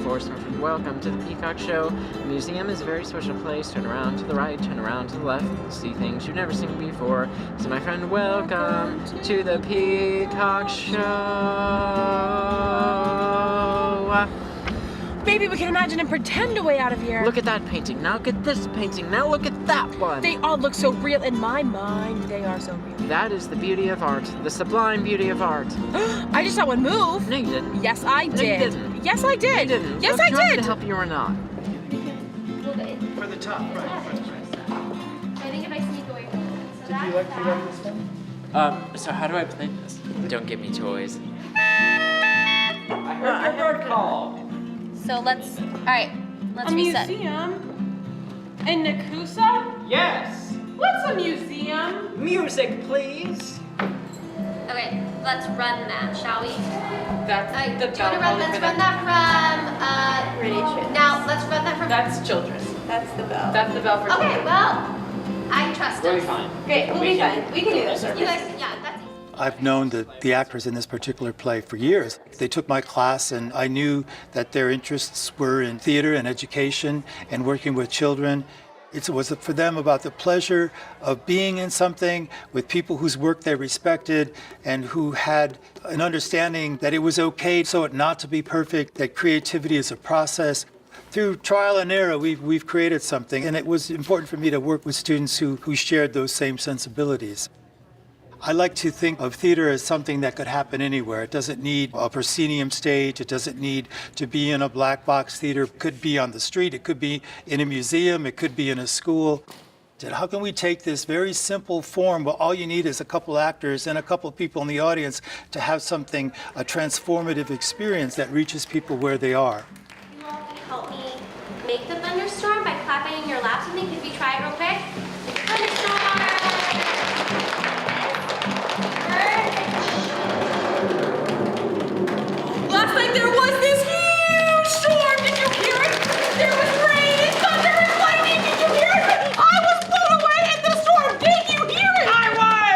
force. Welcome to the Peacock Show. The museum is a very special place. Turn around to the right, turn around to the left, see things you've never seen before. So my friend, welcome to the Peacock Show. Maybe we can imagine and pretend a way out of here. Look at that painting. Now look at this painting. Now look at that one. They all look so real. In my mind, they are so real. That is the beauty of art. The sublime beauty of art. I just saw one move. No, you didn't. Yes, I did. No, you didn't. Yes, I did. You didn't. Yes, Do I you want me did. to help you or not? For the top, right. I think if I sneak away from it. So Did you like to run this one? So how do I play this? Don't give me toys. I heard your bird call. So let's reset. Museum? In Nakusa? Yes. What's a museum? Music, please. Okay, let's run that, shall we? That's Do you want to run? Let's run that from. Radiation. Now let's run that from. That's children. That's the bell. That's the bell for Okay, children. well, I trust We'll us. be fine. Great, we'll be fine. We can do this. You guys, yeah, that's easy. I've known the actors in this particular play for years. They took my class, and I knew that their interests were in theater and education and working with children. It was for them about the pleasure of being in something with people whose work they respected and who had an understanding that it was okay so it not to be perfect, that creativity is a process. Through trial and error, we've created something, and it was important for me to work with students who shared those same sensibilities. I like to think of theater as something that could happen anywhere. It doesn't need a proscenium stage. It doesn't need to be in a black box theater. It could be on the street. It could be in a museum. It could be in a school. How can we take this very simple form where all you need is a couple actors and a couple people in the audience to have something, a transformative experience that reaches people where they are? You all can help me make the thunderstorm by clapping in your laps with me. Could we try it real quick? Thunderstorm! Last night there was this huge storm. Did you hear it? There was rain and thunder and lightning. Did you hear it? I was blown away in the storm. Did you hear it? I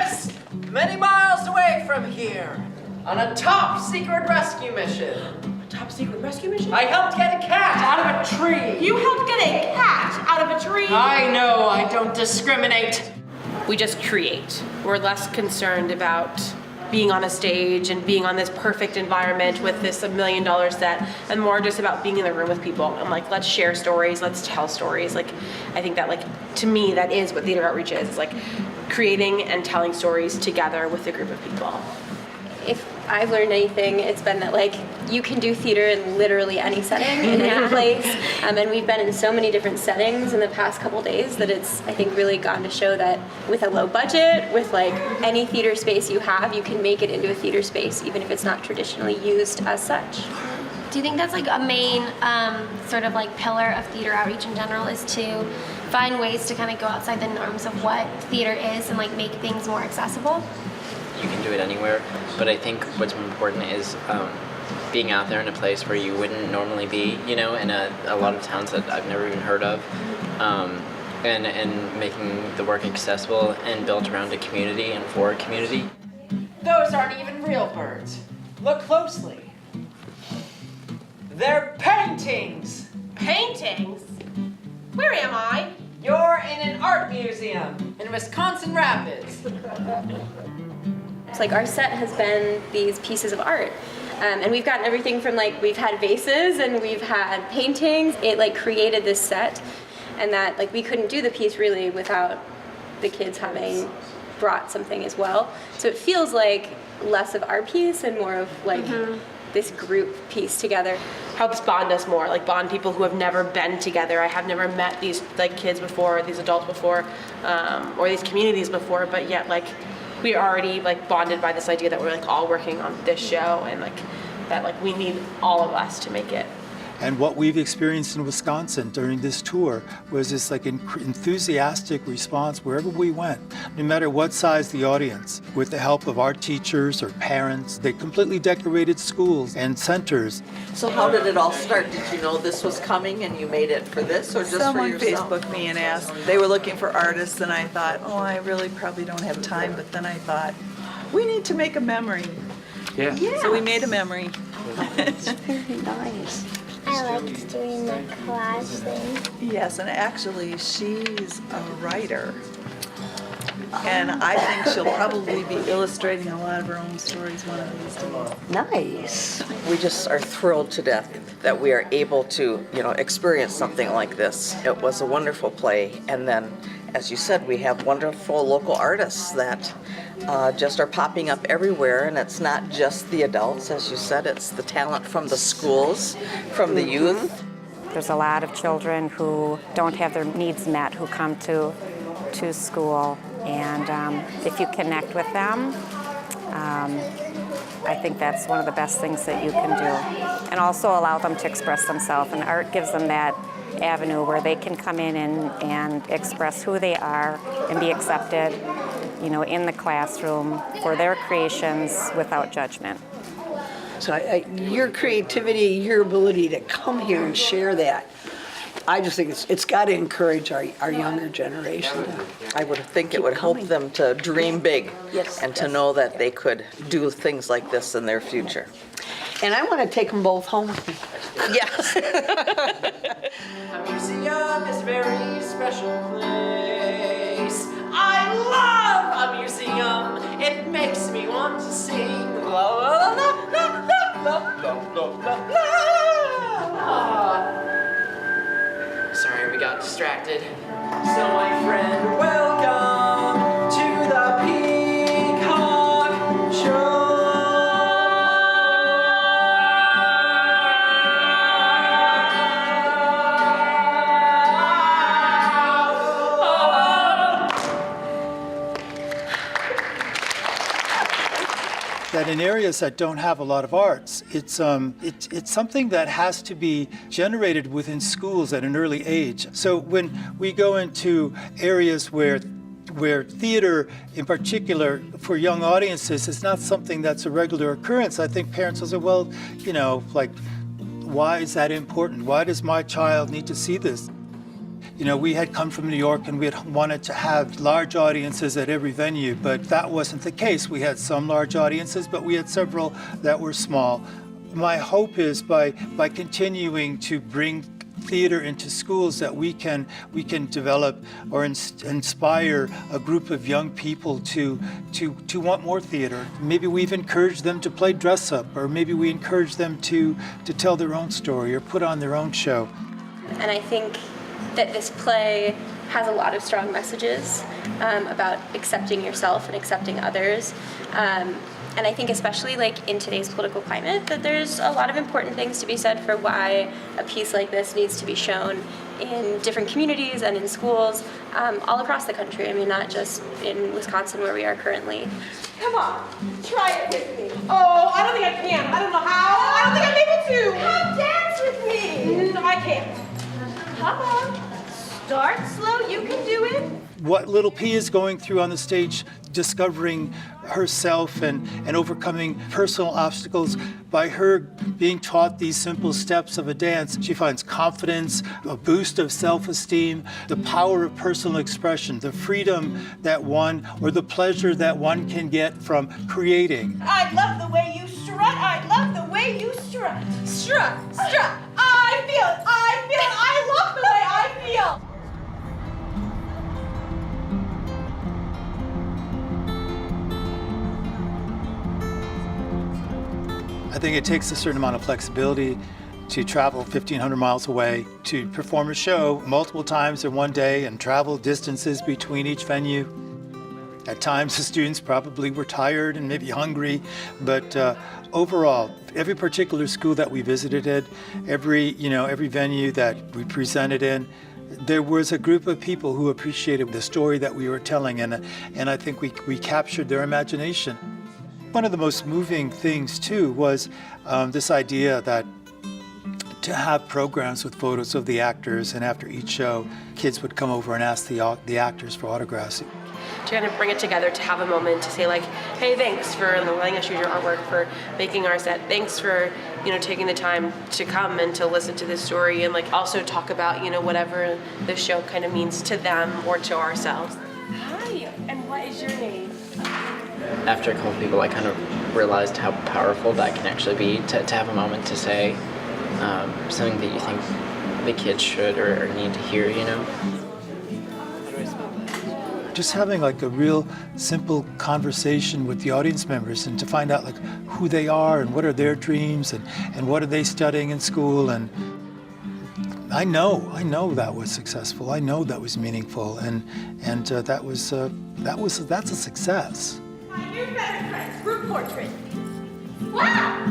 was many miles away from here on a top secret rescue mission. Top secret rescue mission? I helped get a cat out of a tree. You helped get a cat out of a tree? I know, I don't discriminate. We just create. We're less concerned about being on a stage and being on this perfect environment with this $1 million set, and more just about being in the room with people. I'm like, let's share stories, let's tell stories. Like, I think that, like, to me, that is what theater outreach is. It's like creating and telling stories together with a group of people. If I've learned anything, it's been that, like, you can do theater in literally any setting, in any place. And we've been in so many different settings in the past couple days that it's, I think, really gone to show that with a low budget, with like any theater space you have, you can make it into a theater space, even if it's not traditionally used as such. Do you think that's like a main sort of like pillar of theater outreach in general, is to find ways to kind of go outside the norms of what theater is and like make things more accessible? You can do it anywhere, but I think what's important is being out there in a place where you wouldn't normally be, you know, in a lot of towns that I've never even heard of, and making the work accessible and built around a community and for a community. Those aren't even real birds. Look closely. They're paintings. Paintings? Where am I? You're in an art museum in Wisconsin Rapids. It's like our set has been these pieces of art. And we've gotten everything from, like, we've had vases and we've had paintings. It like created this set, and that like we couldn't do the piece really without the kids having brought something as well. So it feels like less of our piece and more of like this group piece together. Helps bond us more, like bond people who have never been together. I have never met these like kids before, these adults before, or these communities before, but yet like we are already like bonded by this idea that we're like all working on this show, and like that like we need all of us to make it. And what we've experienced in Wisconsin during this tour was this like enthusiastic response wherever we went, no matter what size the audience. With the help of our teachers or parents, they completely decorated schools and centers. So how did it all start? Did you know this was coming and you made it for this, or just Someone for yourself? Facebooked me and asked. They were looking for artists, and I thought, oh, I really probably don't have time, but then I thought, we need to make a memory. Yeah. So we made a memory. It's very nice. I liked doing the collage thing. Yes, and actually, she's a writer. And I think she'll probably be illustrating a lot of her own stories one of these days. Nice. We just are thrilled to death that we are able to, experience something like this. It was a wonderful play. And then, as you said, we have wonderful local artists that just are popping up everywhere. And it's not just the adults, as you said, it's the talent from the schools, from the youth. There's a lot of children who don't have their needs met who come to school. And if you connect with them, I think that's one of the best things that you can do. And also allow them to express themselves. And art gives them that avenue where they can come in and express who they are and be accepted, in the classroom for their creations without judgment. So your creativity, your ability to come here and share that, I just think it's got to encourage our younger generation. I would think it would help them to dream big and to know that they could do things like this in their future. And I want to take them both home with me. Yes. A museum is a very special place. I love a museum. It makes me want to sing. La la la la la la la la la. Sorry, we got distracted. So my friend, welcome to the Peacock Show. That in areas that don't have a lot of arts, it's something that has to be generated within schools at an early age. So when we go into areas where theater, in particular for young audiences, is not something that's a regular occurrence, I think parents will say, well, why is that important? Why does my child need to see this? We had come from New York and we had wanted to have large audiences at every venue, but that wasn't the case. We had some large audiences, but we had several that were small. My hope is by continuing to bring theater into schools that we can develop or inspire a group of young people to want more theater. Maybe we've encouraged them to play dress up, or maybe we encourage them to tell their own story or put on their own show. And I think that this play has a lot of strong messages about accepting yourself and accepting others. And I think especially in today's political climate that there's a lot of important things to be said for why a piece like this needs to be shown in different communities and in schools all across the country. I mean, not just in Wisconsin where we are currently. Come on, try it with me. Oh, I don't think I can. I don't know how. I don't think I'm able to. Come dance with me. No, I can't. Come on. Start slow. You can do it. What little P is going through on the stage, discovering herself and overcoming personal obstacles, by her being taught these simple steps of a dance, she finds confidence, a boost of self-esteem, the power of personal expression, the freedom that one, or the pleasure that one can get from creating. I love the way you strut. I love the way you strut. Strut, strut. I feel it. I feel it. I love the way I feel. I think it takes a certain amount of flexibility to travel 1,500 miles away, to perform a show multiple times in one day and travel distances between each venue. At times the students probably were tired and maybe hungry, but overall, every particular school that we visited, every venue that we presented in, there was a group of people who appreciated the story that we were telling, and I think we captured their imagination. One of the most moving things, too, was this idea that to have programs with photos of the actors, and after each show, kids would come over and ask the actors for autographs. To kind of bring it together, to have a moment to say hey, thanks for letting us use your artwork, for making our set. Thanks for, taking the time to come and to listen to this story, and also talk about, whatever the show kind of means to them or to ourselves. Hi, and what is your name? After a couple people, I kind of realized how powerful that can actually be, to have a moment to say, something that you think the kids should or need to hear, you know? Just having like a real simple conversation with the audience members and to find out like who they are and what are their dreams and what are they studying in school. And I know that was successful. I know that was meaningful, and that's a success. My new better friends, group portrait. Wow!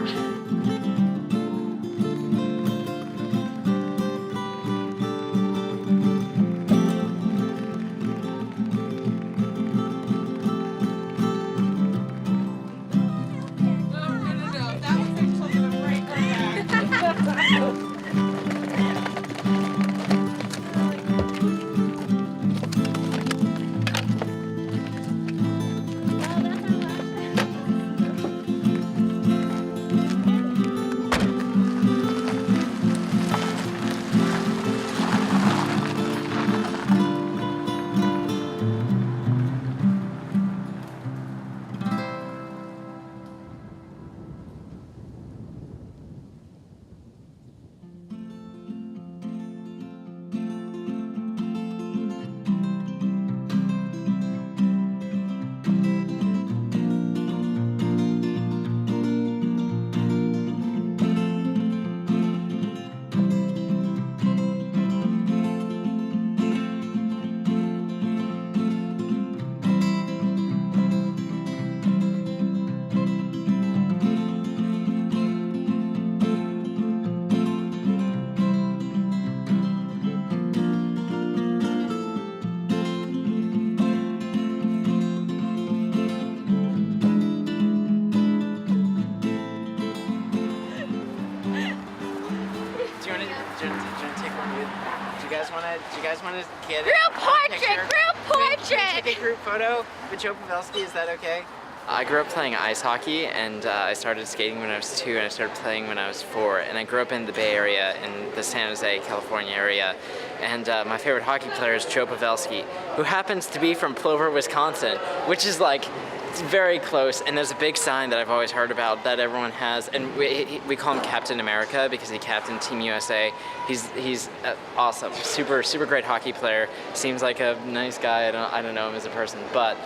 Do you guys want to get Group portrait! Group portrait! Take a group photo with Joe Pavelski, is that okay? I grew up playing ice hockey, and I started skating when I was 2, and I started playing when I was 4. And I grew up in the Bay Area, in the San Jose, California area. And my favorite hockey player is Joe Pavelski, who happens to be from Plover, Wisconsin, which is like, it's very close. And there's a big sign that I've always heard about that everyone has, and we call him Captain America because he captained Team USA. He's awesome, super great hockey player. Seems like a nice guy. I don't know him as a person, but.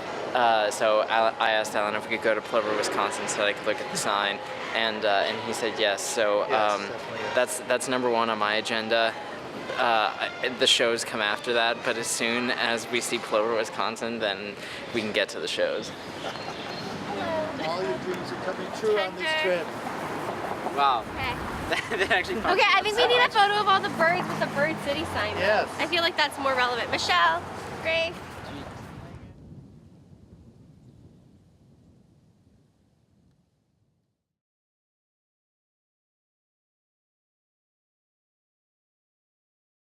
So I asked Alan if we could go to Plover, Wisconsin, so that I could look at the sign, and he said yes. So that's number 1 on my agenda. The shows come after that, but as soon as we see Plover, Wisconsin, then we can get to the shows. All your dreams are coming true on this trip. Wow. Okay. That actually Okay, I think we need a photo of all the birds with the Bird City sign. Yes. I feel like that's more relevant. Michelle, Grace.